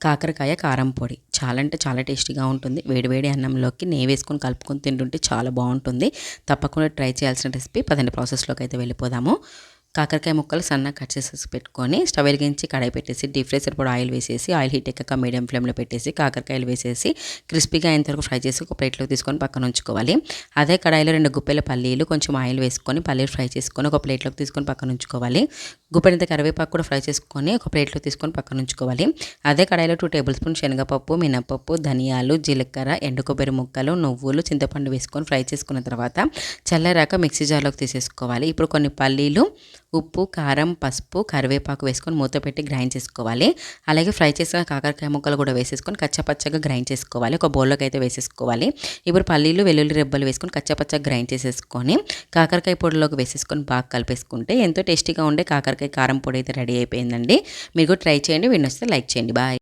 కాకరకాయ కారం పొడి చాలా అంటే చాలా టేస్టీగా ఉంటుంది. వేడివేడి అన్నంలోకి నెయ్యి వేసుకొని కలుపుకొని తింటుంటే చాలా బాగుంటుంది. తప్పకుండా ట్రై చేయాల్సిన రెసిపీ. పదండి ప్రాసెస్లోకి అయితే వెళ్ళిపోదాము. కాకరకాయ ముక్కలు సన్నగా కట్ చేసేసి పెట్టుకొని స్టవ్ వెలిగించి కడాయి పెట్టేసి డీప్ ఫ్రై సరిపడా ఆయిల్ వేసేసి ఆయిల్ హీట్ ఎక్కాక మీడియం ఫ్లేమ్లో పెట్టేసి కాకరకాయలు వేసేసి క్రిస్పీగా అయినంతవరకు ఫ్రై చేసి ఒక ప్లేట్లోకి తీసుకొని పక్కన ఉంచుకోవాలి. అదే కడాయిలో 2 గుప్పెల పల్లీలు కొంచెం ఆయిల్ వేసుకొని పల్లీలు ఫ్రై చేసుకొని ఒక ప్లేట్లోకి తీసుకొని పక్కన ఉంచుకోవాలి. గుప్పెడంత కరివేపాకు కూడా ఫ్రై చేసుకొని ఒక ప్లేట్లో తీసుకొని పక్కన ఉంచుకోవాలి. అదే కడాయిలో 2 టేబుల్ స్పూన్ శనగపప్పు, మినపప్పు, ధనియాలు, జీలకర్ర, ఎండు కొబ్బరి ముక్కలు, నువ్వులు, చింతపండు వేసుకొని ఫ్రై చేసుకున్న తర్వాత చల్లారాక మిక్సీ జార్లోకి తీసేసుకోవాలి. ఇప్పుడు కొన్ని పల్లీలు, ఉప్పు, కారం, పసుపు, కరివేపాకు వేసుకొని మూత పెట్టి గ్రైండ్ చేసుకోవాలి. అలాగే ఫ్రై చేసిన కాకరకాయ ముక్కలు కూడా వేసేసుకొని కచ్చపచ్చగా గ్రైండ్ చేసుకోవాలి. ఒక బౌల్లోకి అయితే వేసేసుకోవాలి. ఇప్పుడు పల్లీలు, వెల్లుల్లి రెబ్బలు వేసుకొని కచ్చపచ్చగా గ్రైండ్ చేసేసుకొని కాకరకాయ పొడిలోకి వేసేసుకొని బాగా కలిపేసుకుంటే ఎంతో టేస్టీగా ఉండే కాకరకాయ కారం పొడి అయితే రెడీ అయిపోయిందండి. మీరు కూడా ట్రై చేయండి. వీడియో నచ్చితే లైక్ చేయండి. బాయ్.